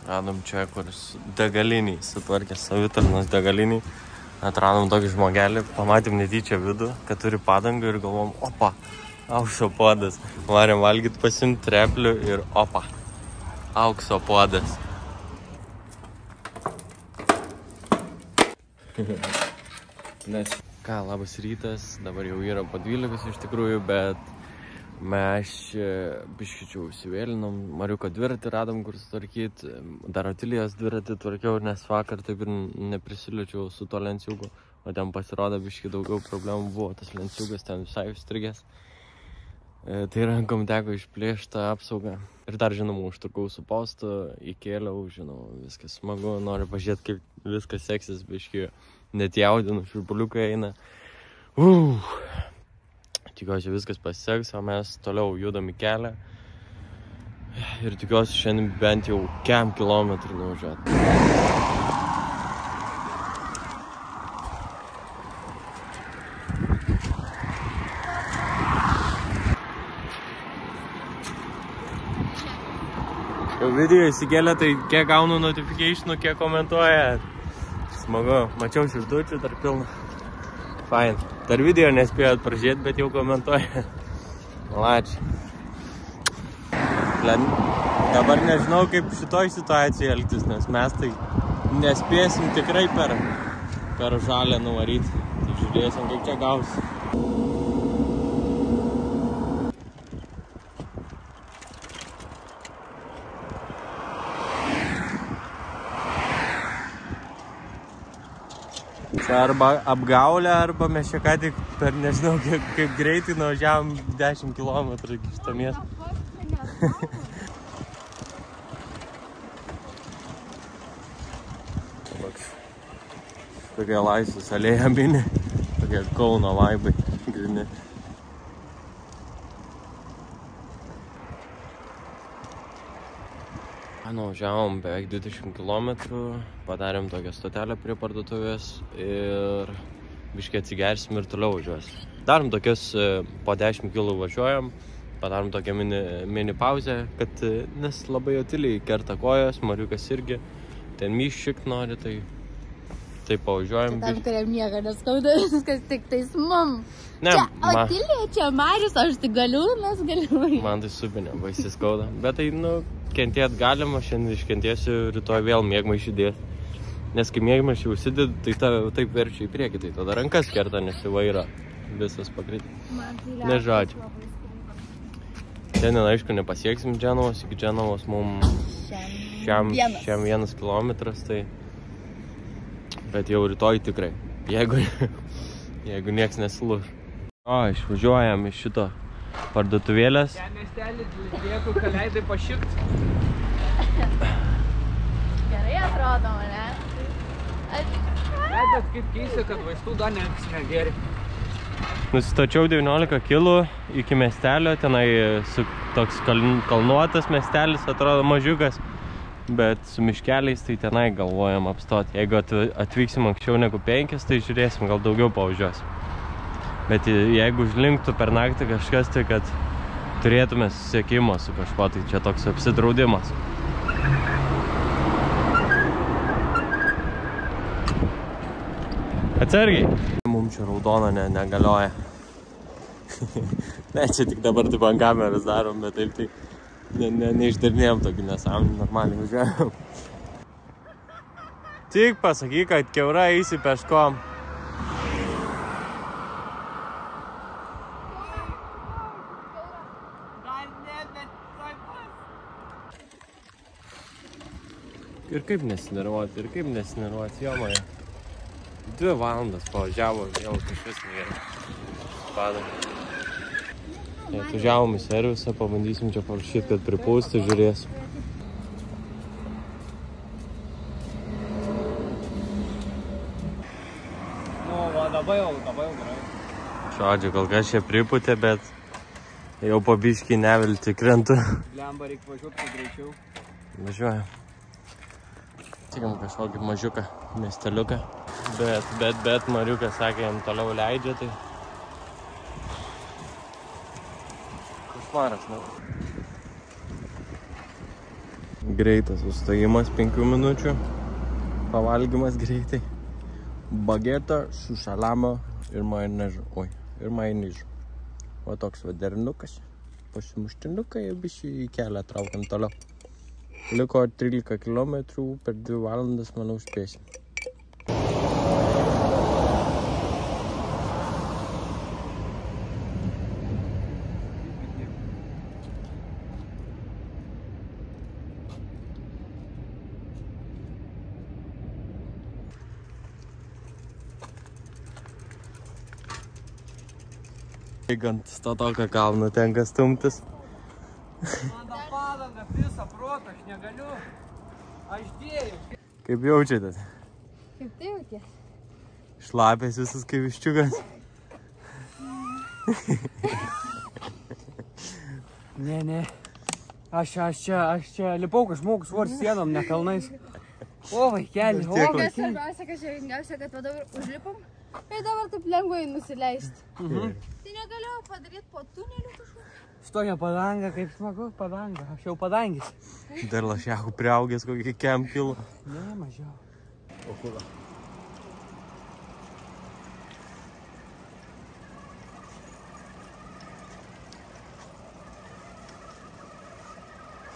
Radom čia, kuris degaliniai, sutvarkė savitarnos degaliniai. Atradom tokį žmogelį, pamatėm netyčia vidų, kad turi padangą ir galvom, opa, aukso puodas. Varėm valgyti, pasimt treplių ir opa, aukso puodas. Nes ką, labas rytas, dabar jau yra po 12 iš tikrųjų, bet mes biškičiau įsivėlinom, Mariuko dviratį radom, kur sutvarkyti, dar Otilijos dviratį tvarkiau, nes vakar taip ir neprisiliečiau su to lenciugu, o ten pasirodo biški daugiau problemų buvo, tas lenciugas ten visai užstrigęs. Tai rankom teko išplėšti tą apsaugą. Ir dar, žinoma, užtrukau su postu, įkėliau, žinau, viskas smagu, noriu pažiūrėti, kaip viskas seksis, biški net jaudinu, šiurpuliukai eina. Tikiuosi viskas pasiseks, o mes toliau judam į kelią. Ir tikiuosi šiandien bent jau kem kilometrų nuvažiuoti. Jau video įsikėlė, tai kiek gaunu notificationų, kiek komentuoja. Smagu, mačiau širdučių dar pilną. Fain. Dar video nespėjot pražiūrėti, bet jau komentuoja. Malačiai. Dabar nežinau, kaip šitoj situacijai elgtis, nes mes tai nespėsim tikrai per žalę nuvaryti. Tai žiūrėsim, kaip čia gausi. Čia arba apgaulė, arba mes čia ką tik per nežinau kaip greitai nuvažiavom 10 km iki šito miesto. Tokia Laisvės alėja mini, tokia Kauno vaibai grini. Nuvažiavom beveik 20 km, padarėm tokią stotelę prie parduotuvės ir biškai atsigersim ir toliau važiuosim. Darom tokias po 10 km važiuojam, padarom tokią mini pauzę, kad nes labai Otilijai kerta kojas, Mariukas irgi, ten myščikt nori, tai pavažiuojam. Tam, kuriam nieko neskauda, viskas tik tais mum. Ne, čia Otilija, čia Marius, aš tik galiu, mes galiu. Man tai supinė, baisiai skauda, bet tai, kentėt galima, šiandien iškentėsiu, rytoj vėl mėgmaišį dėti. Nes kai mėgmaišį užsidėt, tai taip verčia į priekį, tai tada rankas kerta, nes į vairą visas pakritė. Nežodžiu. Šiandien, aišku, nepasieksim Dženovos, iki Dženovos mums šiam 1 kilometras, tai... Bet jau rytoj tikrai, jeigu nieks nesilūš. Išvažiuojam iš šito parduotuvėlės. Ten miestelį dėkui, kad leidai pašikt. Gerai atrodo, ne? Bet kaip keista, kad vaistų dar negeri. Nusistačiau 19 kilų iki miestelio, tenai toks kalnuotas miestelis, atrodo mažiukas. Bet su miškeliais tai tenai galvojam apstoti. Jeigu atvyksim anksčiau negu 5, tai žiūrėsim, gal daugiau pavažiuosim. Bet jeigu užlinktų per naktį kažkas, tai kad turėtume susiekimą su kažkuo, tai čia toks apsidraudimas. Atsargiai! Mums čia raudona negalioja. Ne, čia tik dabar taip ant kameras darom, bet taip tai neišdarinėjom tokį nesąmonį, normaliai važiuojam. Tik pasakyk, kad kiaura eisi peškom. Ir kaip nesinervuoti, jomoje. 2 valandas pavažiavo, jau kažkas negeri. Padam. Atvažiavom į servisą, pabandysim čia parašyti, kad pripūsti, žiūrėsim. Dabar jau gerai. Žodžiu, kol kas čia pripūtė, bet jau po biškį nevilti krentu. Blemba, reikia važiuoti greičiau. Važiuojam. Tikam kažkokį mažiuką miesteliuką. Bet Mariukas sakė, jam toliau leidžia, tai... Košmaras, ne? Greitas sustojimas 5 minučių. Pavalgymas greitai. Bageta su šalamo ir majonežu. Ir majonežu. O toks vadernukas. Pasimuštinukai ir bišį į kelią traukiam toliau. Liko 13 km, per 2 valandas, manau, spėsim. Ant to tokio kalno tenka stumtis. Man tą padangą visą protą, aš negaliu. Aš dėjau. Kaip jaučiatės? Kaip tai jautės? Šlapės visas kaip viščiukas. Ne. Aš čia lipau kažmogus svoris sienom, ne kalnais. O, vaikeli, o, Kas vaikeli. svarbiausia, kad žavingiausia, kad dabar užlipom ir dabar taip lengvai nusileisti. Tai negalėjau padaryti po tuneliu kažkur. Stoja padanga, kaip smagu, padanga. Aš jau padangis. Dar lašiakų priaugęs kokį kem kilo. Ne, mažiau. O kula.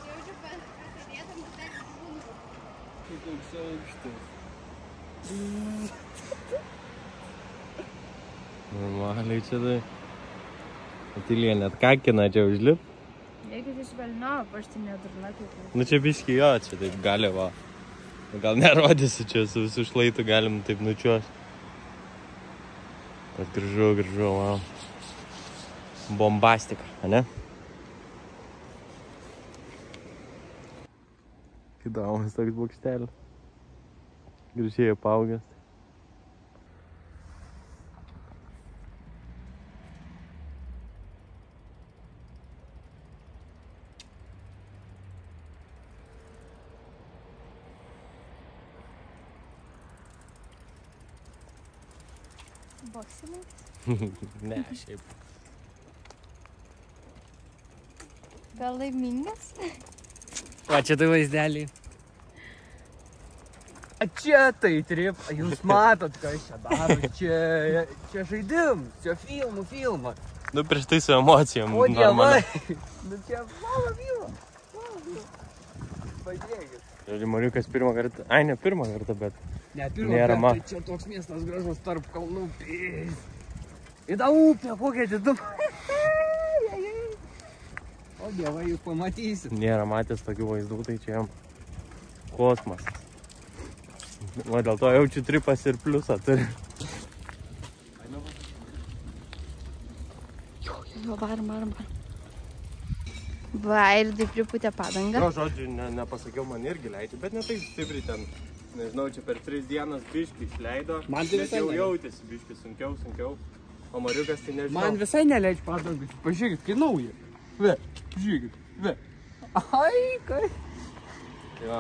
Jaučiu, pasėdėtam, kad dar būnu. Tai toks aukštas. Normaliai čia tai. Atilija net kakina čia užlip. Jeigu tai švelnio, aš tai nedurna kaip. Nu čia biški jo, čia taip gali va. Gal nerodysi čia, su visų šlaitų galim taip nučiuos. Bet gražu, wow. Bombastika, ane? Įdomus toks bokštelis. Gražiai apaugęs. Boksininkas? Ne, šiaip. Gal laimingas? O čia tai vaizdeliai. A čia tai trip, jūs matot, kas čia daro. Čia žaidimas, čia filmas. Nu prieš tai su emocijom. O dievai. Nu čia mano vyro. Padėkit. Ir Mariukas pirmą kartą, ne pirmą kartą, bet Ne, pirmą nėra kartą, tai čia toks miestas gražus tarp kalnų. Į tą upę, kokia didumą. O dievai, jūs pamatysit. nėra matęs tokių vaizdų, tai čia jam kosmas. O dėl to jaučiu tripas ir pliusą turi. Jo, varom. Va, ir taip pripūtė padangą. Jo, žodžiu, nepasakiau, man irgi leidžia, bet ne taip stipriai ten. Nežinau, čia per 3 dienas biškį išleido. Man tai bet visai jau neleidžia. jautėsi biškį sunkiau. O Mariukas tai nežinau. Man visai neleidžia padangas. Pažiūrėkit, kai nauja. Ve, pažiūrėkit, ve. Ai, kai. Jo.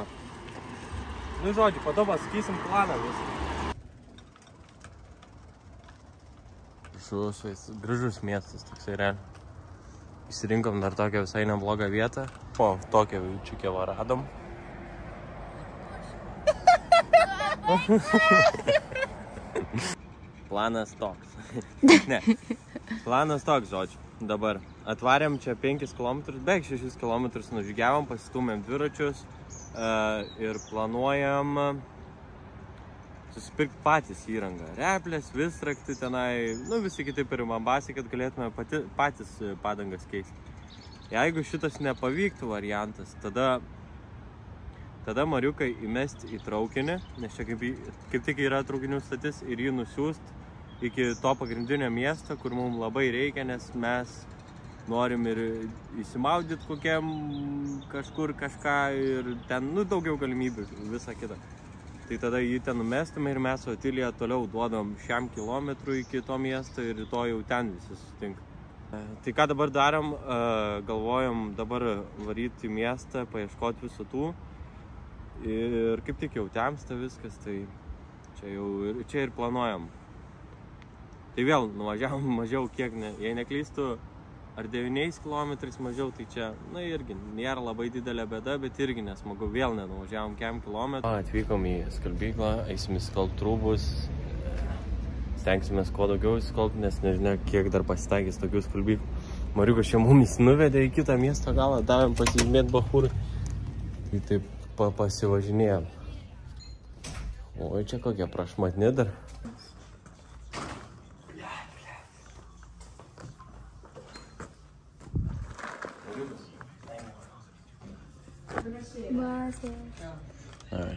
Nu, žodžiu, po to pasakysim planą visą. Gražus miestas toksai realiai. Išsirinkom dar tokią visai neblogą vietą. Po tokią čiukėvą radom. Planas toks. Ne. Planas toks, žodžiu. Dabar atvarėm čia 5 km, beveik 6 km nužygiavom, pasistūmėm dviračius ir planuojam susipirkti patys įrangą. Replės, visraktį tenai, nu visi kiti pirmambasi, kad galėtume patys padangas keisti. Jeigu šitas nepavyktų variantas, tada Mariukai įmesti į traukinį, nes čia kaip tik yra traukinių stotis, ir jį nusiųst iki to pagrindinio miesto, kur mums labai reikia, nes mes norim ir įsimaudyti kokiam kažkur kažką ir ten, nu, daugiau galimybių, visą kitą. Tai tada jį ten numestume ir mes su Atilija toliau duodam šiam kilometrui iki to miesto ir to jau ten visi sutinka. Tai ką dabar darom, galvojam dabar varyti į miestą, paieškoti visų tų. Ir kaip tik jau temsta viskas, tai čia ir planuojam. Tai vėl nuvažiavom mažiau, kiek, jei neklystu, ar 9 km mažiau, tai čia, na irgi nėra labai didelė bėda, bet irgi nesmagu, vėl nenuvažiavom kem kilometrų. Atvykom į skalbyklą, eisim įskalbt rūbus, stengsime kuo daugiau įskalbt, nes nežinia, kiek dar pasitaikys tokių skalbyklų. Mariukas čia mumis nuvedė į kitą miesto galą, davėm pasižymėt bachūrui. Tai taip pasivažinėjom. Oi, čia kokie prašmatni dar.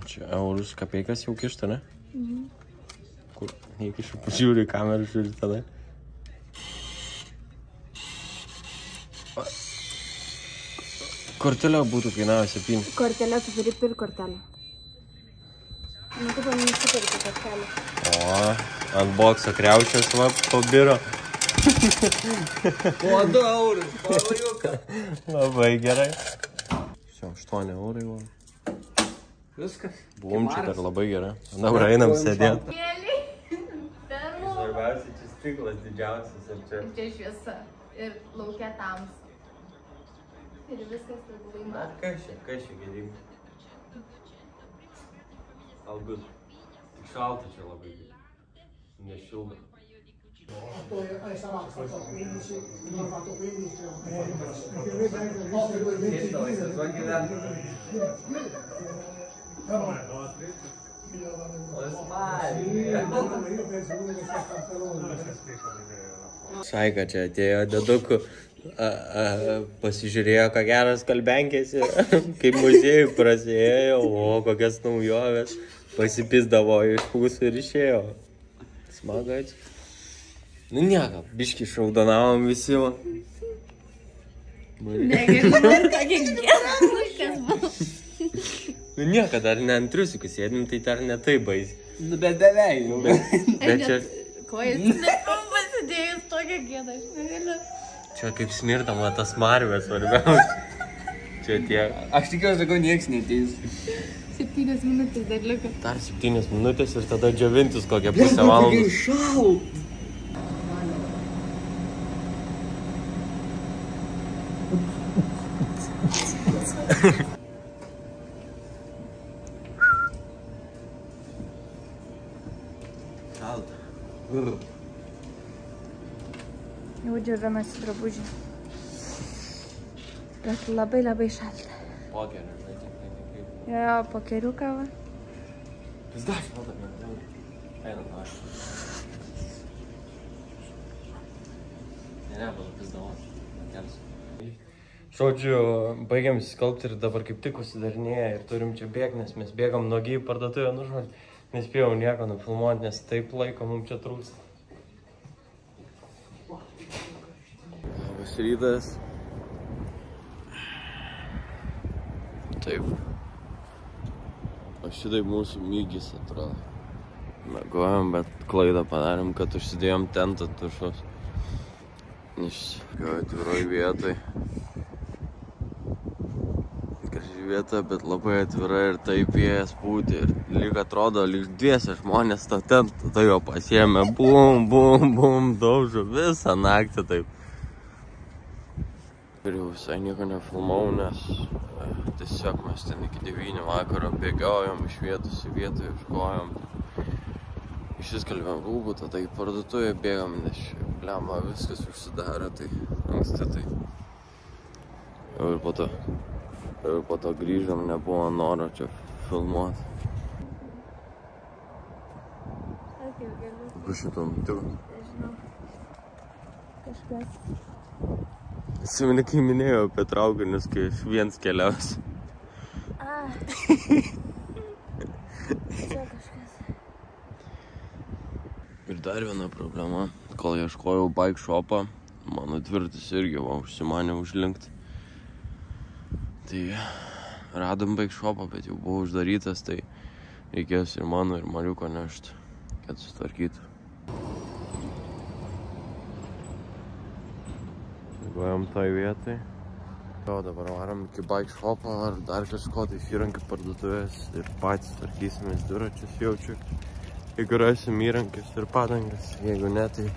Čia eurus kapeikas jau kišta, ne? Kur? Neįkišu, pažiūriu į kamerą, žiūriu tada. Kortelė būtų kainavo 7. Kortelė, tu turi pirkti kortelę. Nu, tu nusipirki kortelę. O, ant bokso kriaučias va pabiro. O 2 eurus, pavariuką. Labai gerai. Čia 8 eurai va. Viskas. Bumčiai dar labai gerai. Dabar einam sėdėt. Mėly. Svarbiausia, čia stiklas didžiausias ir čia. Čia šviesa ir laukia tamsa. Ir viskas tobulai Na, kas čia gėdim? Algus. Tik šalta čia labai gėdim. Nešilda. Saika čia atėjo dedukų. Pasižiūrėjo, ką geras kalbenkėsi, kaip muziejų prasėjo, o kokias naujovės, pasipisdavo iš pusų ir išėjo. Smagač. Nu nieko, biškį šaudonavom visi. Negaliu, tokia gera laikas buvo. Nu nieko, dar ne ant triusikų sėdim, tai dar ne taip baisi. Nu, bet beveik jau. Bet čia... Kojas pasidėjus tokia gėda, aš negaliu. Čia kaip smirdama tas marvės svarbiausia. Čia tiek. Aš tikiuosi, kad nieks neteis. 7 minutės dar liko. Dar 7 minutės ir tada džiovintis kokią pusę valandos. Šalt. Šalta. Jau džiovinasi drabužį. Bet labai šalta. Pokerį, žinai, Jo, pokeriuką va. Vis dar šalta, einam, aš. Vis dar. Žodžiu, baigiam įsiskalbti ir dabar kaip tik užsidarinėja ir turim čia bėgti, nes mes bėgam nuogiai į parduotuvę, nu žodžiu. Nespėjau nieko nufilmuoti, nes taip laiko mums čia trūksta. Labas rytas. Taip. O šitaip mūsų mygis atrodo. Mėgojom, bet klaidą padarėm, kad užsidėjom tentą tušos. Iš atviroj vietoj. Graži vieta, bet labai atvira ir taip vėjas pūtė. Ir lyg atrodo, lyg dviese žmonės tą tentą tai jo pasiėmė. Bum, daužo visą naktį taip. Ir jau visai nieko nefilmau, nes tiesiog mes ten iki 9 vakaro bėgiojom iš vietos į vietą, ieškojom. Išsiskalbėm rūbų, tada į parduotuvę bėgom, nes blemba viskas užsidarė, tai anksti tai. Ir po to grįžom, nebuvo noro čia filmuoti. Kas šitą nutiko? Nežinau. Kažkas. Atsimeni, kai minėjau apie traukinius, kai aš viens keliausiu. Čia kažkas. Ir dar viena problema, kol ieškojau bike shopą, mano dviratis irgi užsimanė užlinkti. Tai radom bike shopą, bet jau buvo uždarytas, tai reikės ir mano, ir Mariuko nešti, kad sutvarkytų. Gojom toj vietai. O dabar varom iki bike shopą ar dar kažko, tai įrankių parduotuvės ir patys tvarkysimės dviračius jaučiu. Jeigu rasim įrankius ir padangas, jeigu ne, tai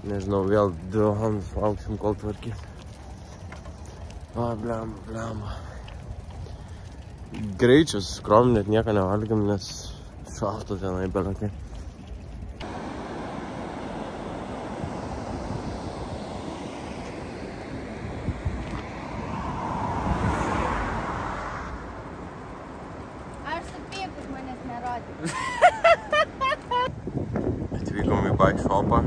Nežinau, vėl 2 valandas lauksim, kol tvarkys. O, blemba. Greičius skrom, net nieko nevalgim, nes šalta tenai belakai. Aš supėkus manęs nerodė. Atvykom į bike shopą,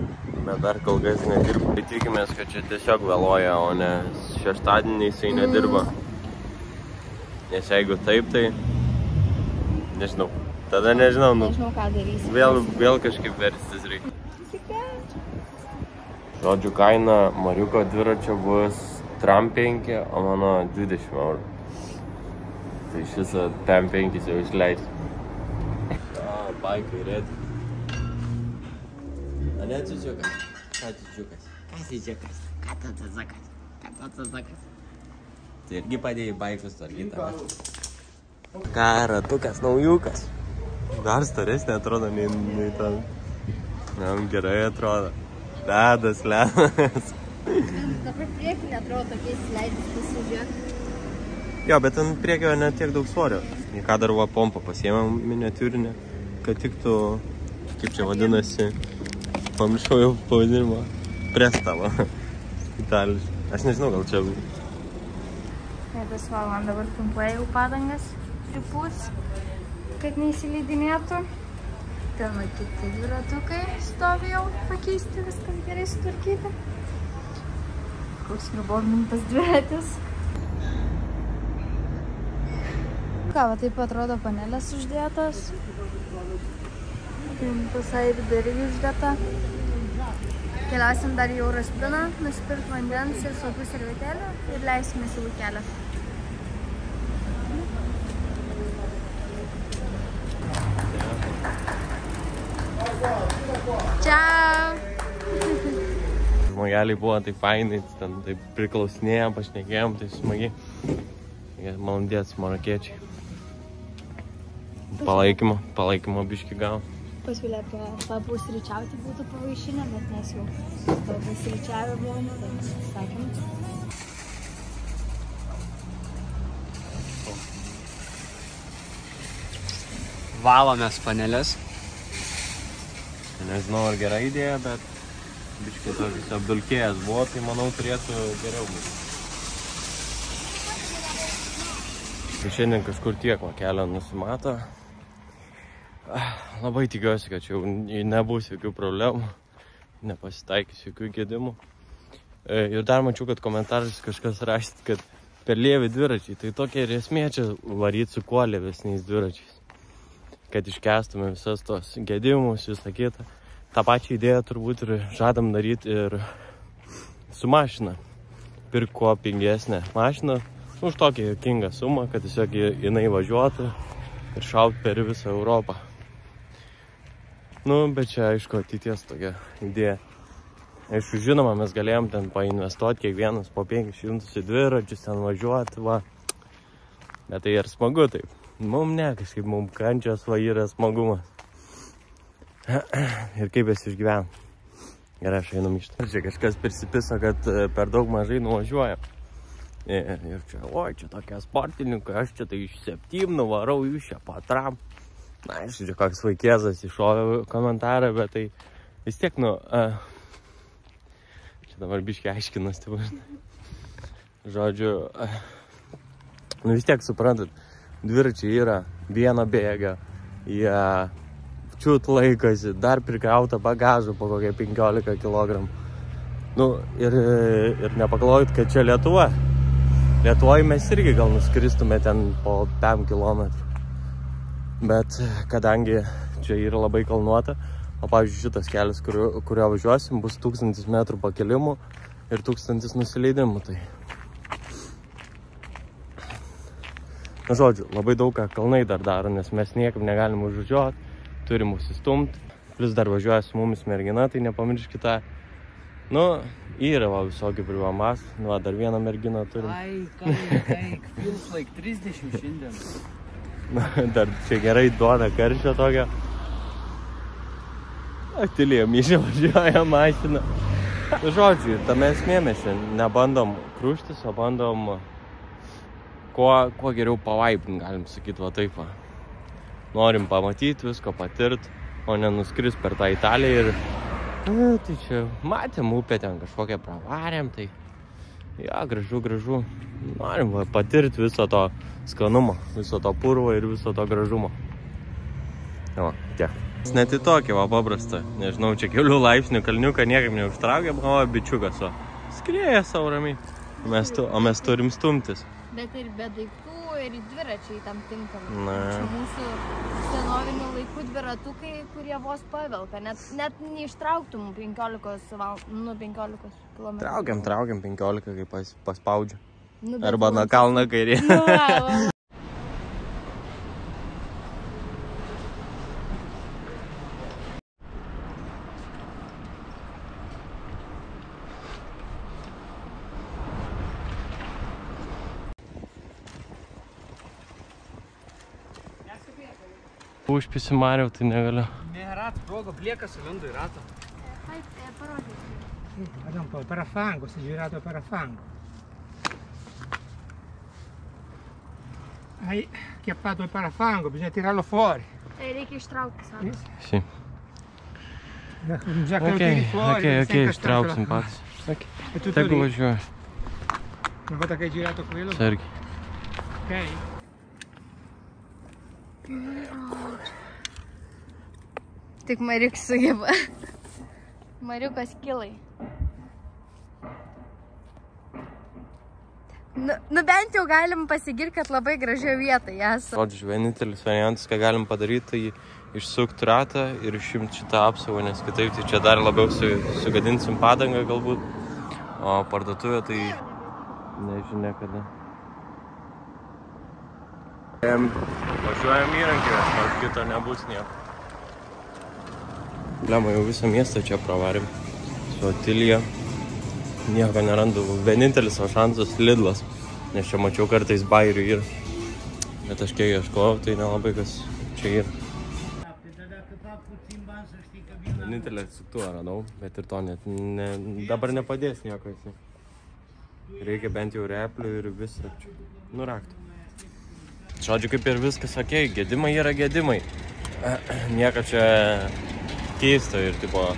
bet dar kol kas nedirba. Tai tikimės, kad čia tiesiog vėluoja, o ne šeštadienį jisai nedirba. Nes jeigu taip, tai nežinau. Tada nežinau, Nežinau, ką darysim. vėl kažkaip verstis reikia. Žodžiu, kaina Mariuko dviračio bus tram 5, o mano 20 eurų. Tai šisą tam 5 jau išleisiu. Baikai rėdi. Ane ciuciukas? Ką ciuciukas? Kas ciuciukas? Ką tu sakas? Tai irgi padėjai baikus tvarkyti. Ką, ratukas naujukas. Dar storesnė atrodo nei tam. Jam gerai atrodo. Ledas. Dabar priekinė atrodo tokiais leidus pasižiūrėk. Jo, bet ant priekio net tiek daug svorio. Į ką dar va pompą pasiėmėm miniatiūrinę, kad tiktų, kaip čia vadinasi, pamiršau jau pavadinimą, prestavo. Itališkai. Aš nežinau, gal čia... Nedas valan dabar pumpuoja jau padangas, pripūs, kad neįsileidinėtų. Ten matyti dviratukai stovi jau pakeisti, viskas gerai sutvarkyti. Koks nubomintas dviratis. Ką, va taip atrodo panelės uždėtos. Pasai dar irgi uždėta. Keliausim dar į Eurospiną, nusipirkt vandens ir šlapių servetėlių ir leisimės į laukelę. Čiau! Žmogeliai buvo taip fainai, ten taip priklausinėjom, pašnekėjom, tai smagiai. Malandės marokiečiai. Palaikymo biškį gavo. Pasiūlė papusryčiauti būtų pavaišinę, bet mes jau papusryčiavę buvom, tai sakėm. Valomės panelės. Nežinau, ar gera idėja, bet biškį tokius apdulkėjęs buvo, tai manau turėtų geriau būti. Tai šiandien kažkur tiek va kelio nusimato. Labai tikiuosi, kad čia jau nebus jokių problemų, nepasitaikys jokių gedimų. Ir dar mačiau, kad komentarais kažkas rašyti, kad per lievi dviračiai, tai tokia ir esmė čia varyti su kuo lievesniais dviračiais. Kad iškęstume visas tos gedimus, visą kitą. Ta pačią idėją turbūt ir žadam daryti ir su mašina. Pirk kuo pingesnę mašiną už tokią jokingą sumą, kad tiesiog jinai važiuotų ir šautų per visą Europą. Nu, bet čia, aišku, ateities tokia idėja. Aišku, žinoma, mes galėjom ten painvestuoti kiekvienas po 500 dviračius, ten važiuoti, va. Bet tai ir smagu taip. Mum ne, kažkaip mum kančios va yra smagumas. Ir kaip jas išgyvenam. Gerai, aš einam iš to. Čia kažkas prisipiso, kad per daug mažai nuvažiuojam. Ir čia, oi, čia tokie sportininkai, aš čia tai iš 7 nuvarau, jūs čia patram. Na, aišku, čia koks vaikėzas iššovė komentarą, bet tai vis tiek, nu, čia dabar biškai aiškinas, tai žodžiu, nu vis tiek suprantat, dviračiai yra vieno bėga, jie čiut laikosi, dar prikrauta bagažą po kokią 15 kg. Nu, ir nepagalvojat, kad čia Lietuva. Lietuvoje mes irgi gal nuskristume ten po 5 km. Bet kadangi čia yra labai kalnuota, o pavyzdžiui šitas kelias, kurio važiuosim, bus 1000 metrų pakelimų ir 1000 nusileidimų. Tai... Na žodžiu, labai daug ką kalnai dar daro, nes mes niekam negalim užvažiuoti, turim užsistumti. Plius dar važiuoja su mumis mergina, tai nepamirškite. Nu, yra va visokių privamas. Nu, va, dar vieną merginą turim. Kaik, feels like 30 šiandien. Dar čia gerai duoda karščio tokio. Aktilėje myšė važiuoja mašina. Žodžiu, tame esmė mes nebandom kruštis, o bandom kuo geriau pavaipint, galim sakyti, va taip va. Norim pamatyti, visko patirt, o nenuskris per tą Italiją ir... Tai čia matėm upę ten kažkokią pravarėm, tai... Ja, gražu. Norim va, patirt viso to skanumą, viso to purvo ir viso to gražumo. Jo, tiek. Net į tokį, va, paprastą. Nežinau, čia kelių laipsnių kalniuką niekam neužtraukėm, o bičiukas, o skrieja savo ramiai. O mes turim stumtis. Bet ir be daiktų, ir dviračiai tam tinkami. Na. Čia mūsų senovinių laikų dviratukai, kurie vos pavelka. Net neištrauktum 15 km. Traukiam 15, kai paspaudžiu. Arba nuo kalno kairė. Užpisi Mariau, tai negaliu. Nėra, progo, bliekas sulindo į ratą. Guarda un po', il parafango, si è girato il parafango. Hai acchiappato il parafango, bisogna tirarlo fuori. Reikia ištraukti, sako. Sì. Già che lo tiri fuori, Ok, ištrauksim patys. Tegu važiuoju. Una volta che hai girato quello. Sargiai. Ok. Tik Mariukas sugeba. Mariukas kilai. Nu bent jau galim pasigirti, kad labai gražioje vietoje esame. Žodžiu, vienintelis variantas, ką galim padaryti, tai išsukti ratą ir išimti šitą apsaugą, nes kitaip tai čia dar labiau sugadinsim padangą galbūt, o parduotuvė tai nežinia kada. Važiuojam įrankį, nors kito nebus nieko. Blema, jau visą miestą čia pravarėm su Otilija. Nieko nerandu. Vienintelis šansas Lidlas, nes čia mačiau kartais bairių yra. Bet aš kiek ieškojau, tai nelabai kas čia yra. Vienintelę suktuvą radau, bet ir to net dabar nepadės nieko jisai. Reikia bent jau replių ir visą čia nuraktų. Žodžiu, kaip ir viskas okei, gedimai yra gedimai. Nieko čia keisto ir tipo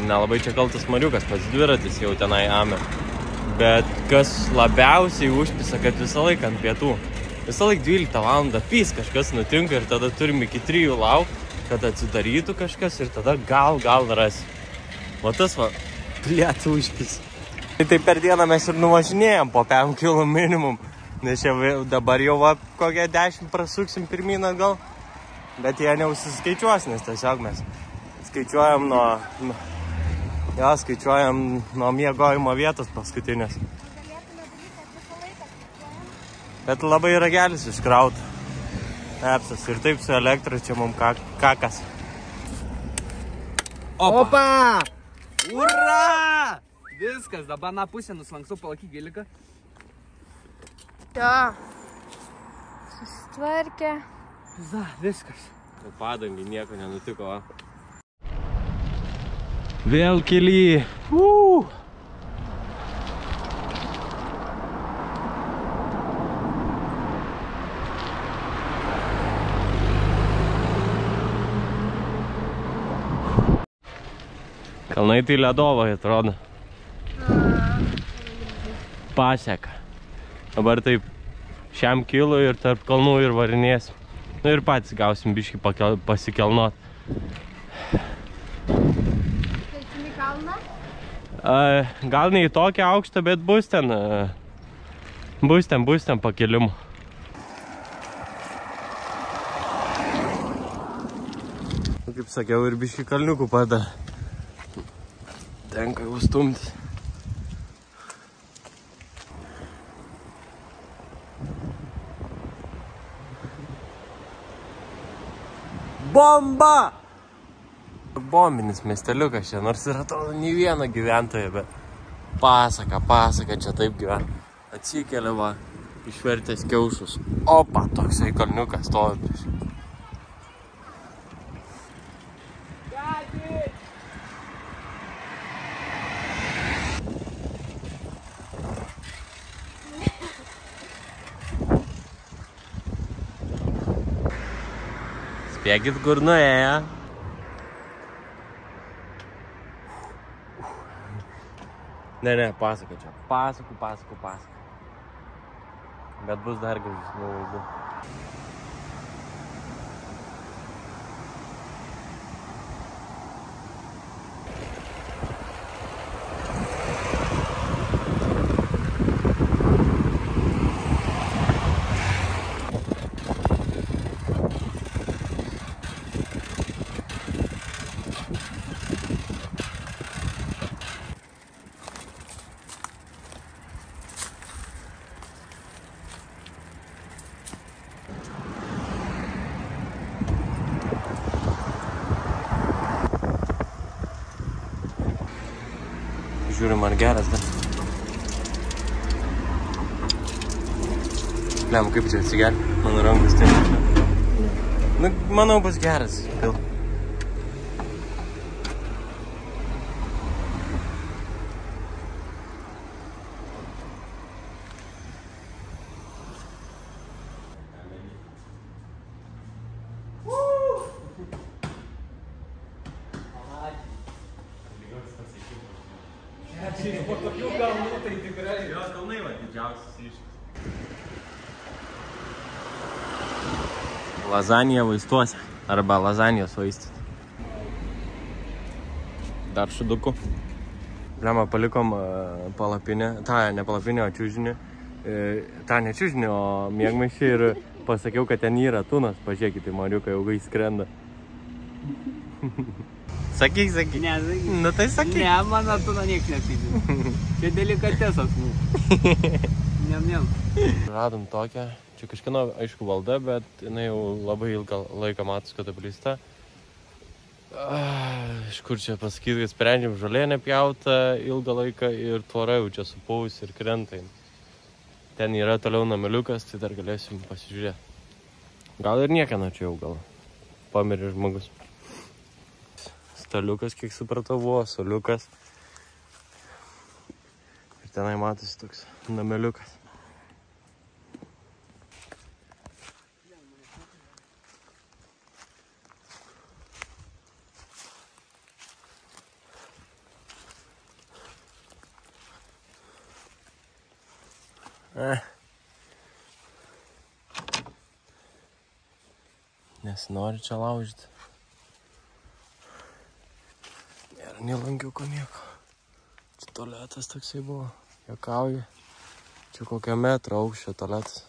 nelabai čia kaltas Mariukas, pats dviratis jau tenai amė. Bet kas labiausiai užpisa, kad visą laiką ant pietų. Visą laiką 12 valandą pys kažkas nutinka ir tada turim iki 3 laukti, kad atsidarytų kažkas ir tada gal rasi. O tas va, plėt užpis. Tai per dieną mes ir nuvažinėjom po 5 km minimum. Nes čia dabar jau va, kokią 10 prasuksim pirmyn atgal. Bet jie neužsiskaičiuos, nes tiesiog mes skaičiuojam nuo miegojimo vietos paskutinės. Bet labai ragelis iškraut. Epsas ir taip su elektra čia mums kakas. Opa! Ura! Viskas, dabar na pusę nuslankstu, palaikyk giliką. Jo. Susitvarkė. Viskas. Padangai nieko nenutiko, va. Vėl kely. Kalnai tai ledovai atrodo. Paseka. Dabar taip šiam kilu ir tarp kalnų ir varinėsim. Nu ir patys gausim biškį pasikelnot. Kelsim į kalną? Gal ne į tokią aukštą, bet bus ten pakelimų. Kaip sakiau, ir biškį kalniukų pada. Tenka jau stumtis. Bomba! Bombinis miesteliukas čia, nors ir atrodo nei vieno gyventojo, bet pasaka, čia taip gyvena. Atsikelia va, išvertęs kiaušus. Opa, toksai kalniukas stovi prieš. Spėkit, kur nuėjo. Ne, pasaka čia. Pasakų. Bet bus dar gražesnių vaizdų. Žiūrim, ar geras dar. Lem, kaip čia atsigeri? Mano rankos ten. Nu, manau, bus geras. Pil. Po tokių kalnų tai tikrai. Jo, kalnai va, didžiausias iššūkis. Lazanija vaistuose. Arba lazanijos vaistas. Dar šudukų. Lemą palikom palapinę. Ne palapinę, o čiužinį. Ta ne čiužinį, o miegmaišį ir pasakiau, kad ten yra tunas. Pažiūrėkite, Mariukai ilgai skrenda. Sakyk. Ne, sakyk. Nu tai sakyk. Ne, man atūna nieks nepydė. Čia delikatesas mūsų. Nem. Radom tokią. Čia kažkieno, aišku, valda, bet jinai jau labai ilgą laiką matos, kad apleista. Iš kur čia pasakyti, kad sprendžiam žolė nepjauta ilgą laiką ir tvora jau čia supausi ir krenta. Ten yra toliau nameliukas, tai dar galėsim pasižiūrėti. Gal ir niekieno čia jau gal pamirė žmogus. Staliukas, kiek supratau, buvo, soliukas. Ir tenai matosi toks nameliukas. Nesinori čia laužyti. Nėra nelankiuko nieko. Čia tualetas toksai buvo. Juokauju. Čia kokią metrą aukščio tualetas.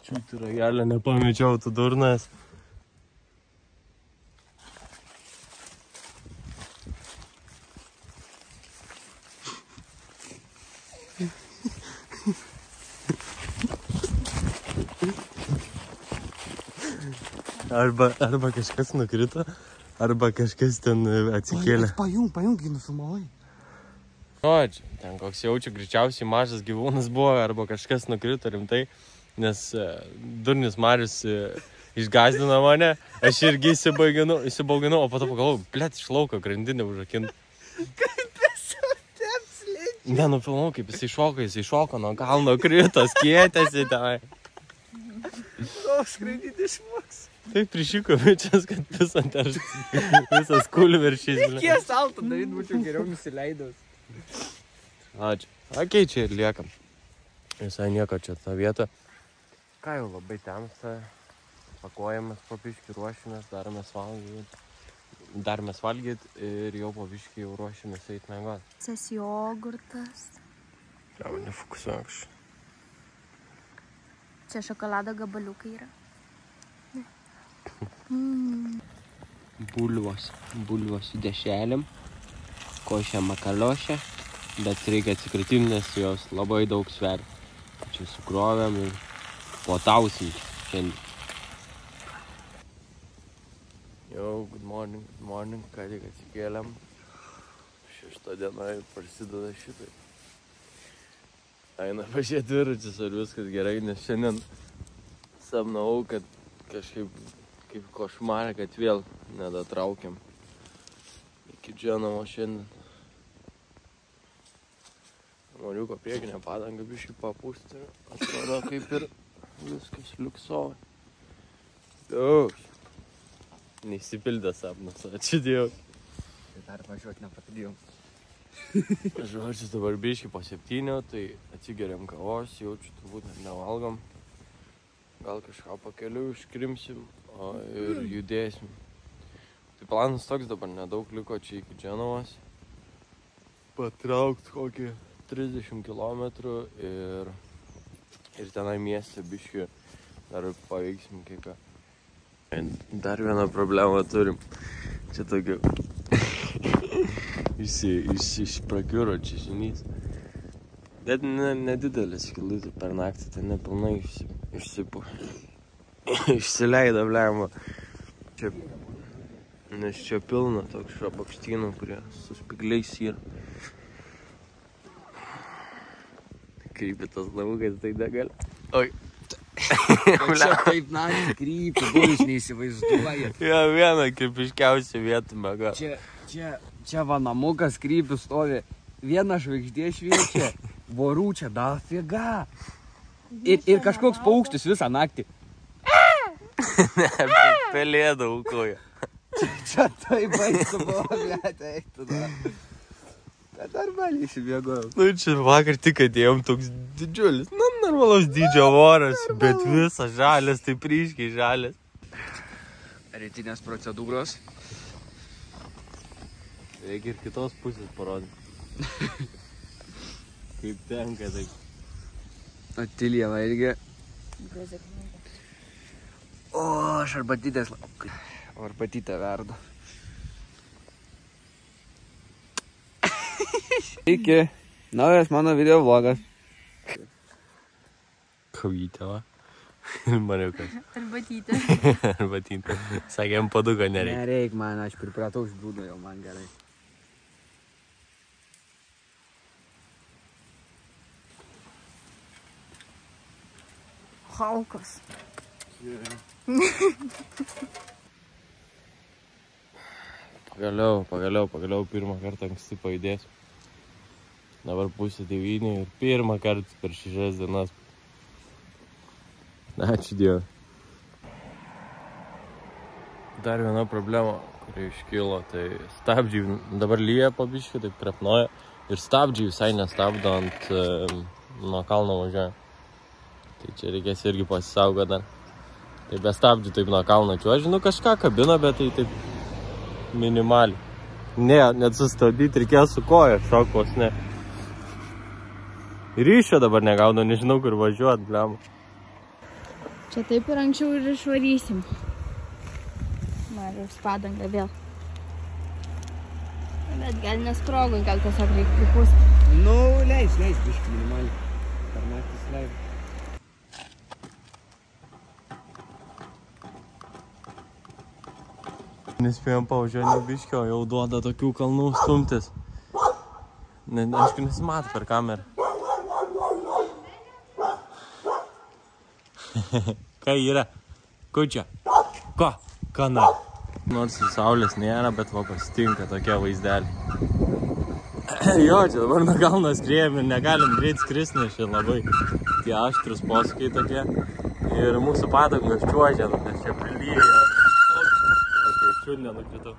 Čiūti ragelę nepamečiau, tu durnas. Arba kažkas nukrito, arba kažkas ten atsikėlė. Pajung, nufilmavai. Žodžiu, ten koks jaučiu, greičiausiai mažas gyvūnas buvo, arba kažkas nukrito rimtai, nes durnis Marius išgazdino mane, aš irgi įsibauginau, o po to pagalvojau, blet, iš lauko grandinę užrakinti. Kaip esu ten slėdžiu. Nenufilmau, kaip jis iššoko nuo kalno krito, skėtėsi tenai. Skraidyti išmoks. Taip prišyko bičias, kad visas kulveršys. Kiek salto daryt būčiau geriau nusileidęs. Ačiū. Okei, čia ir liekam. Visai nieko čia tą vietą. Ką jau labai temsta. Pakuojamas po biškį, ruošimės, daromės valgyt ir jau po biškį jau ruošimės eit miegot. Ces jogurtas. Jau nefokusuoju kažkaip. Čia šokolado gabaliukai yra. Bulvos su dešrelėm, košė makaliošė, bet reikia atsikratyti, nes jos labai daug sveria. Čia sukrovėm ir puotausim šiandien. Jau, good morning, ką tik atsikėlėm. 6 diena ir prasideda šitai. Eina pažiūrėti dviračius, ar viskas gerai, nes šiandien sapnavau, kad kažkaip kaip košmarė, kad vėl nedatraukiam iki Dženamo šiandien. Mariuko priekinę padangą biškai papūsti. Atrodo kaip ir viskas liuksoja. Daug. Neįsipildė sapnas, ačiū Dievui. Tai dar važiuot nepatadėjom. Žodžiu, dabar biškai po 7, tai atsigeriam kavos, jaučiu, turbūt net nevalgom. Gal kažką pakeliu iškrimsim ir judėsim. Tai planas toks, dabar nedaug liko čia iki Dženovos. Patraukt kokį 30 km ir tenai mieste biškai dar paveiksim kai ką. Dar vieną problemą turim. Čia tokiu išprakiuro čiažinys. Bet nedidelis kilutė per naktį, tai nepilnai išsileido blemą. Nes čia pilna toks šabakštynų, kurie su spigliais yra. Krypi tas lavukas, tai negali. Oi. Čia taip naktį krypi, jūs neįsivaizduojat. Jo, viena kaip iškiausia vieta mega. Čia va namukas krypi stovi. Viena žvaigždė šviečia, vorų čia dafiga. Ir kažkoks paukštis visą naktį. Ne, pelėda aukoja. Čia taip baisu buvo, blėt, eiktų dar. Bet normaliai išsibiegojau. Nu, čia vakar tik atėjom toks didžiulis, normalaus dydžio voras, bet visas žalias, taip ryškiai žalias. Rytinės procedūros. Reikia ir kitos pusės parodyti. Kaip tenka, taip. Atilieva irgi. O, aš arbatytės laukiu. O arbatytę verdu. Iki. Naujas mano video vlogas. Kavytė, va. Ir Mariukas. Arbatytė. Arbatytė. Sakėm, paduko nereikia. Nereik man, aš pripratau iš būdo jau, man gerai. Halkas. Pagaliau pirmą kartą anksti pajudėsiu. Dabar 8:30 ir pirmą kartą per 6 dienas. Ačiū Dievui. Dar viena problema, kuri iškilo, tai stabdžiai dabar lyja po biškį, taip krapnoja. Ir stabdžiai visai nestabdo ant nuo kalno važiuoja. Tai čia reikės irgi pasisaugoti dar. Tai be stabdžių taip nuo kalno čiuoži, nu kažką kabina, bet tai taip minimaliai. Ne, net sustabdyti reikės su koja, šokos ne. Ryšio dabar negaudo, nežinau kur važiuot, blema. Čia taip ir anksčiau ir išvarysim. Mariaus padangą vėl. Bet gal nesprogui, gal tiesiog reikia pripūsti. Nu, leis biškį minimaliai. Per naktis leis. Nespėjom pavažiuoti biškio, jau duoda tokių kalnų stumtis. Aišku, nesimato per kamerą. Ką yra? Ko čia? Ko? Kana? Nors ir saulės nėra, bet va pasitinka tokie vaizdeliai. Jo, čia dabar nuo kalno skriejam ir negalim greit skristi, nes čia labai tie aštrus posūkiai tokie. Ir mūsų padangos čiuožia, nes čia prilyja. Čiūdinę nukritau.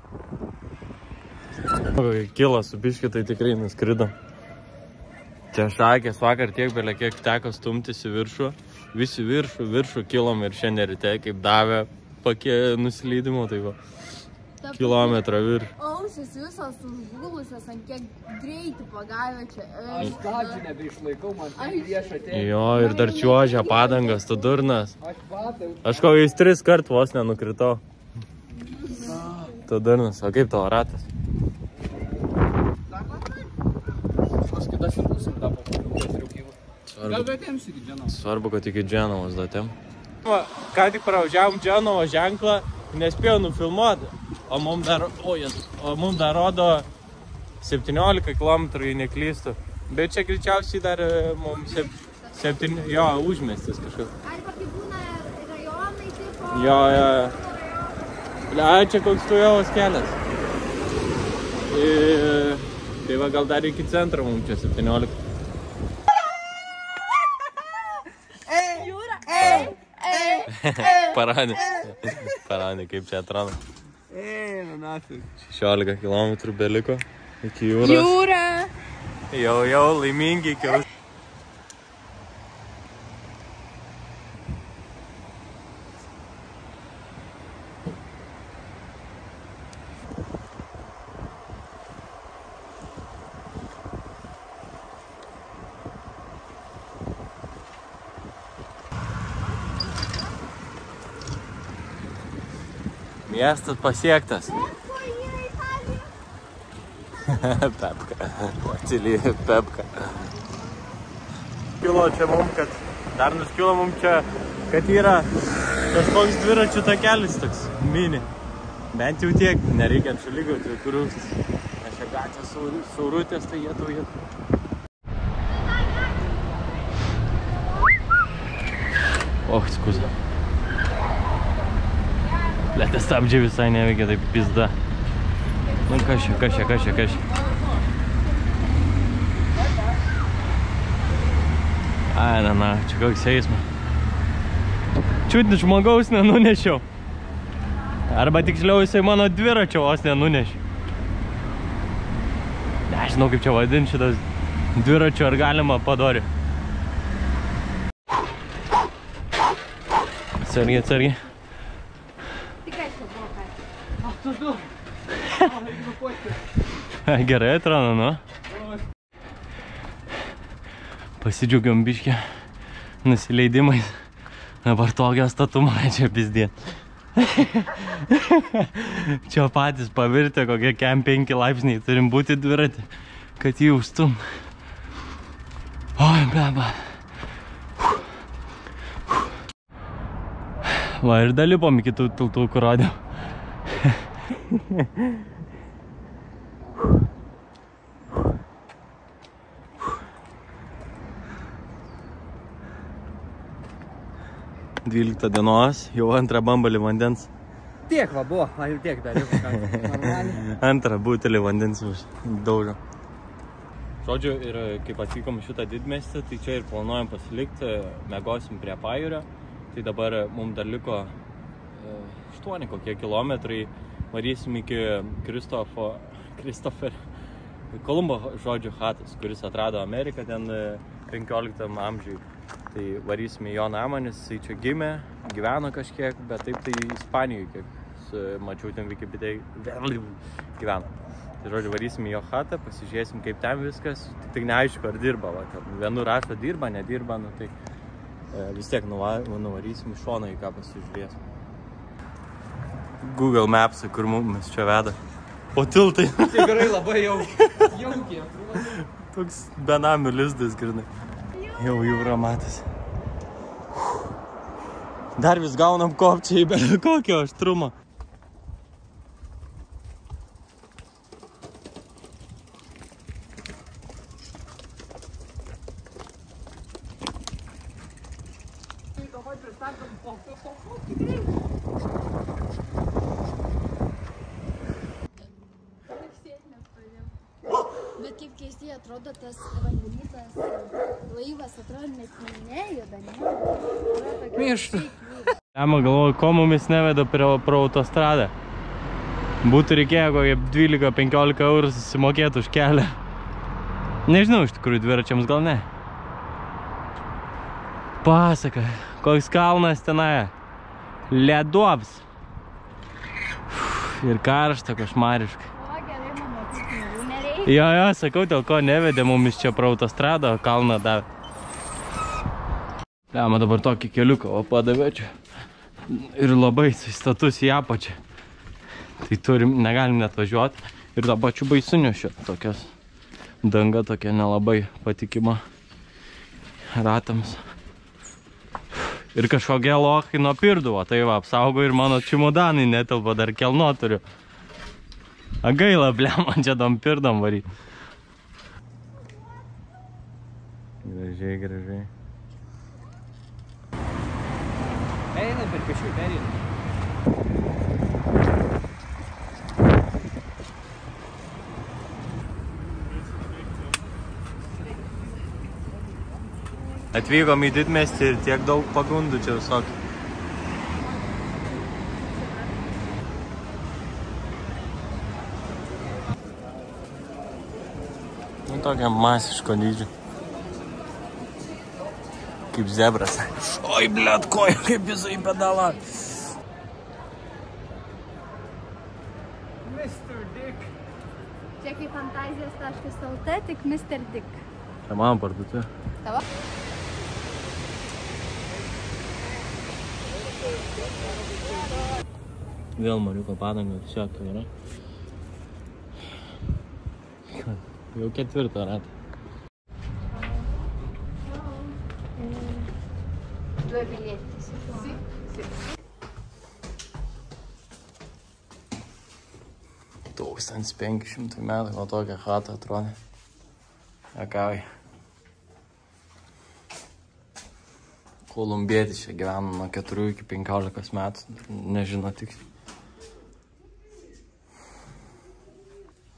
Kilo su biškiu, tai tikrai nuskrido. Čia šakės vakar tiek belė kiek teko stumtis į viršų. Visi viršų kilom ir šiandien ryte kaip davė nusileidimo, tai va. Kilometrą viršų. Ausis visos užgulusios, ant kiek greitį pagavė čia. Aš stabdžių nebeišlaikau, man tai prieš atėjo. Jo, ir dar čiuožia padangas, tu durnas. Aš kokiais 3 kart vos nenukritau. Tu durnas, o kaip tavo ratas? Paskui dar širpusim tą pasiriukimą. Gal datėms iki Dženovos? Svarbu, kad iki Dženovos datėm. Ką tik pravažiavom Dženovo ženklą, nespėjau nufilmuoti, o mums dar rodo 17 km, jei neklystu. Bet čia greičiausiai dar mums 7, jo, užmiestis kažkas. Arba kaip būna rajonai, tipo... Jo. Čia koks Tujovos kelias. Tai va gal dar iki centro mums čia 17. Paranė, kaip čia atrado. Na nafig. 16 km beliko iki jūros. Jūra. Jau laimingi iki jūros. Miestas pasiektas. Pepka. Atsilį Pepka. Kilo čia mum, kad dar nuskilo mum čia, kad yra kažkoks dviračių takelis toks mini. Bent jau tiek, nereikia šaligatvių kurius. Nes čia gatvės saurutės, tai jie tau jėtų. Skuza. Lėtė stabdžiai visai neveikia, taip pizda. Nu, kas čia. Ai, na, čia koks eismas. Čiut žmogaus nenunešiau. Arba tiksliau jisai mano dviračio vos nenunešė. Nežinau, kaip čia vadinti šitas dviračio, ar galima padori. Atsargiai. Gerai atrodo, nu. Pasidžiaugiam biškę nusileidimais. Dabar tokio statumo čia pizdėt. Čia patys pavirtę, kokie kem 5 laipsniai turim būti dviratį, kad jį užstum. Oi, bleba. Va, ir dalipom iki tų tiltų, kur rodėm. 12 dienos, jau antrą bambalį vandens. Tiek va buvo, jau tiek dar jau. Antrą butelį vandens daužo. Žodžiu, ir kaip atvykom šitą didmiestį, tai čia ir planuojam pasilikti, miegosim prie pajūrio. Tai dabar mums dar liko 8 kokie kilometrai, varysim iki Kolumbo žodžių chatas, kuris atrado Ameriką ten 15 amžiui. Tai varysim į jo namą, nes jisai čia gimė, gyveno kažkiek, bet taip tai Ispanijoje, kiek mačiau ten Wikipedijai, gyveno. Tai žodžiu, varysim į jo chatą, pasižiūrėsim kaip ten viskas, tik neaišku ar dirba. Va, vienu rašo dirba, nedirba, nu tai vis tiek nuvarysim iš šono į ką pasižiūrėsim. Google Maps, kur mums čia veda. O tiltai. Tikrai labai jaukiai. Toks benamių lizdas, grinai. Jau jūra matas. Dar vis gaunam kopčiai, bet kokio aštrumo. Bet kaip keistai atrodo tas vandenytas laivas, atrodo net nejuda, ne? Mišta. Ema galvoju, ko mumis neveda pro autostradą. Būtų reikėjo kokie 12-15 eurų susimokėti už kelią. Nežinau, iš tikrųjų dviračiams gal ne. Pasaka, koks kalnas tenai. Ledovs. Ir karšta, košmariškai. Jo, sakau, dėl ko nevedė mumis čia pro autostradą, kalną davė. Lema dabar tokį keliuką, o padavė čia. Ir labai status į apačią. Tai negalim net važiuoti. Ir tą pačių baisinių šio tokios. Danga tokia nelabai patikima ratams. Ir kažkokie lochai nuo pirduvo. Tai va, apsaugo ir mano čimodanai netelpa, dar kelno turiu. Gaila, blem, man čia dom pirdom varyt. Gražiai. Einam per pešių, pereinam. Atvykom į didmiestį ir tiek daug pagundų čia visokių. Nu, tokia masiško dydžio. Kaip zebras. Oi, blėt, koja, kaip jisai pedalą. Mr. Dick. Čia kaip fantazijos.lt, tik Mr. Dick. Čia man parduotuvė. Tavo? Vėl Mariuko padanga, čia tai yra. Jau 4 ratą. Due biglietti. Sì. 1500 metų, o tokia chata atrodė. Akavai. Kolumbietis čia gyveno nuo 4 iki 15 metų, nežino tiksliai.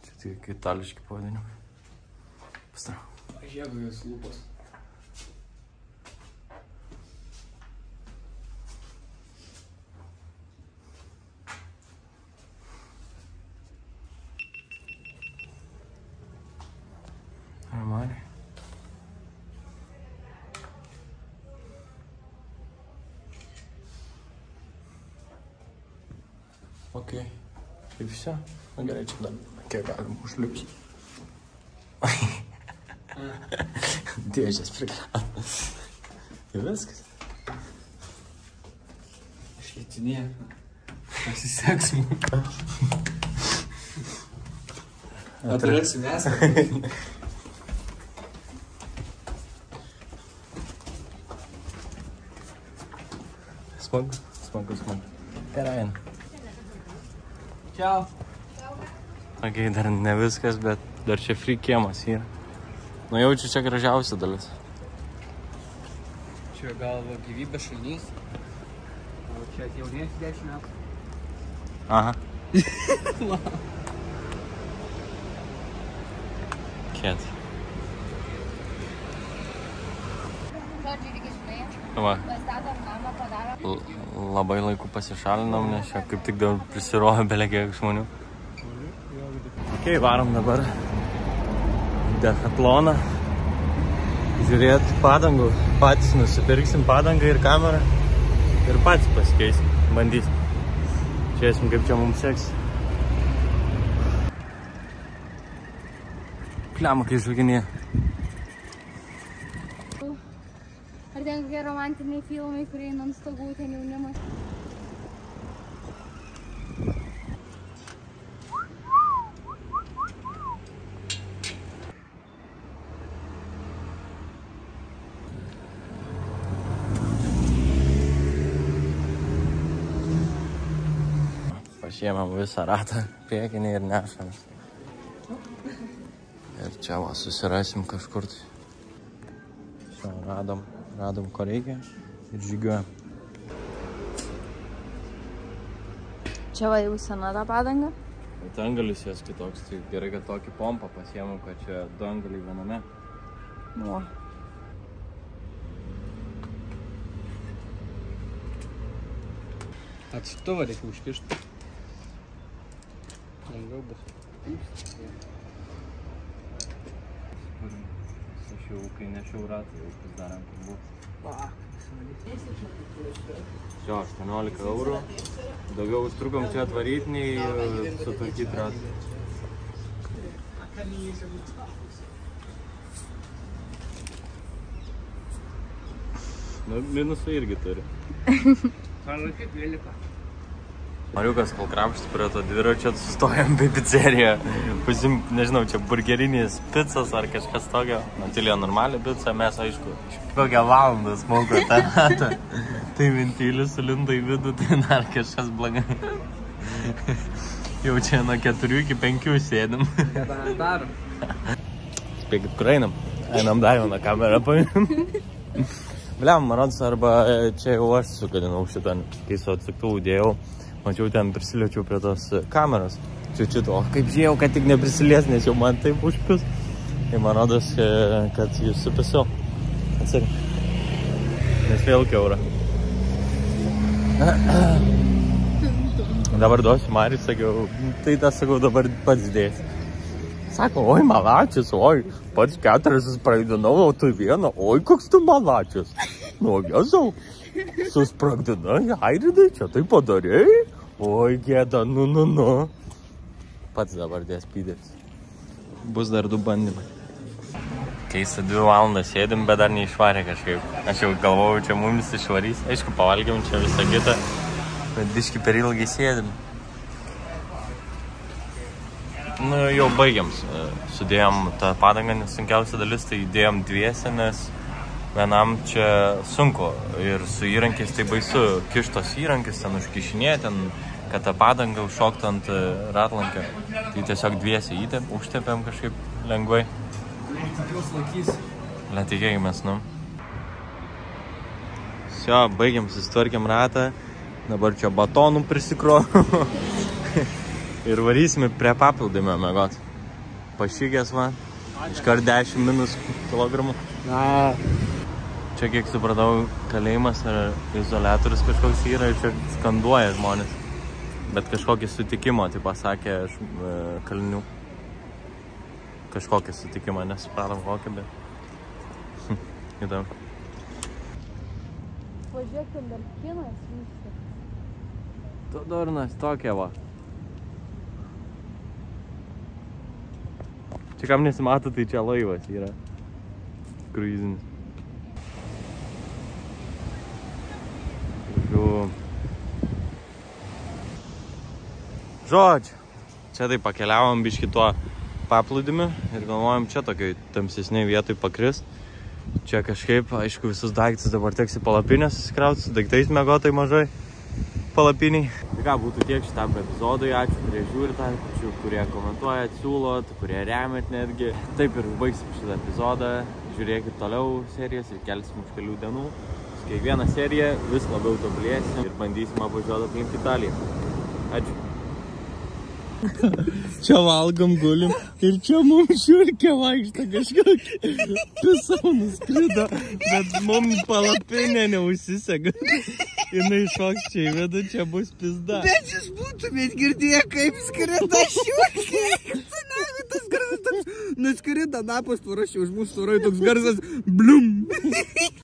Čia tik itališki pavadinimai. Pastrau. Jėgu jūs lūpos. Normaliai. Ok. Tai visą. Na gerai, čia dar kiek galim užliups. Dėžės prikrauti. Tai viskas. Išlitinė. Pasiseks mūsų. Atrasi mes. Smagu. Perain. Čiau. Ok, dar ne viskas, bet dar čia free kiemas yra. Nu jaučiu čia gražiausia dalis. Čia gal gyvybės šalnys. O čia jaunės 10 metų. Aha. Kiet. Žodžiu, reikia žinai. Va. Pastatom namą, padarom. Labai laiku pasišalinam, nes čia kaip tik dabar prisirovė belekiek žmonių. Ok, varom dabar Decatloną. Žiūrėt padangų. Patys nusipirksim padangą ir kamerą. Ir patys pasikeisim. Bandysim. Žiūrėsim, kaip čia mums seks. Pliama, kai žvilginė. Ar ten kokie romantiniai filmai, kurie eina ant stogų, ten jaunimas? Pasiėmėm visą ratą priekinį ir nešam. Ir čia va susirasim kažkur. Čia radom ko reikia ir žygiuojam. Čia va jau sena ta padanga. Dangalis jas kitoks, tai gerai, kad tokį pompą pasiėmėm, kad čia du angaliai viename. Nu. Atstuvą reikia užkišti. Lengviau bus. Aš jau, kai nešiau ratą, jau pasidarėm, kad buvo. Jo, 18 eurų. Daugiau užtrukom čia atvaryti, nei sutvarkyti ratą. Nu, minusų irgi turi. Mariukas, kol krapštis prie to dviračio, sustojom bei pizzeriją. Pasim, nežinau, čia burgerinis pizzas ar kažkas tokio. Antilija normalią pizzą, mes aišku. Kokią valandą smauko tą ratą. Tai ventilis sulindo į vidų, tai dar kažkas blogai. Jau čia nuo 4 iki 5 sėdim. Spėkit, kur einam? Einam dar vieną kamerą paimim. Bliam, man rodos, arba čia jau aš sugadinau šitą, kai su atsuktuvų dėjau. Mačiau, ten prisiliečiau prie tos kameros. Čiut, o kaip žiūrėjau, kad tik neprisilies, nes jau man taip užpis. Tai man rodos, kad jūs supisiau. Atsarg. Nes vėl kiaura. Dabar duosiu Mariui, sakiau, tai tą sakau, dabar pats dėsi. Sako, oi, malačius, oi, pats 4 praeidinau, o tu vieną, oi, koks tu malačius. Nu, Jėzau, suspragdinai, Airidai, čia tai padarėjai? Oi, gėda, nu. Pats dabar dės pydės. Bus dar 2 bandymai. Keista 2 valandas sėdim, bet dar neišvarė kažkaip. Aš jau galvojau, čia mums išvarys. Aišku, pavalgiam čia visą kitą, bet biški per ilgai sėdim. Nu, jau baigiam. Sudėjom tą padangą, nes sunkiausia dalis, tai įdėjom dviese, nes vienam čia sunku. Ir su įrankiais tai baisu. Kištos įrankis, ten užkišinė, ten, kad tą padangą užšoktų ant ratlankio. Tai tiesiog dviese užtepėm kažkaip lengvai. Netikėkimės, nu. Sio, baigiam, susitvarkiam ratą. Dabar čia batonų prisikrovim. Ir varysime prie papildymio mėgot. Pašykės, va. Iškart 10 minus kilogramų. Čia, kiek supratau, kalėjimas ar izoliatorius kažkoks yra ir čia skanduoja žmonės. Bet kažkokį sutikimo, tai pasakė kalinių. Kažkokį sutikimą, nesupratom kokį, bet... Įdomu. Pažiūrėkim, dar kinas vyksta. Tu durnas, tokia va. Čia kam nesimato, tai čia laivas yra. Kruizinis. Žodžiu. Čia tai pakeliavom biški tuo paplūdimiu ir galvojom čia tokioj tamsesniai vietoj pakrist. Čia kažkaip, aišku, visus daiktus dabar teks į palapinę susikrauti, su daiktais mėgotai mažai palapiniai. Tai ką, būtų tiek šitam epizodui, ačiū, kurie žiūrit, ačiū, kurie komentuojat, siūlot, kurie remiat netgi. Taip ir baigsim šitą epizodą, žiūrėkit toliau serijas ir kelsim už kelių dienų. Su kiekvieną seriją vis labiau tobulėsim ir bandysim apvažiuoti aplink Italiją. Ačiū. Čia valgom, gulim ir čia mums šiurkė vaikšta kažkokį. Pisau nuskrido, bet mums palapinė neužsisega. Jinai šoks čia įveda, čia bus pizda. Bet jūs būtumėt girdėję, kaip skrida šiurkė. Tas garsas toks nuskrido, napas parašė už mūsų tvorai, toks garsas blum.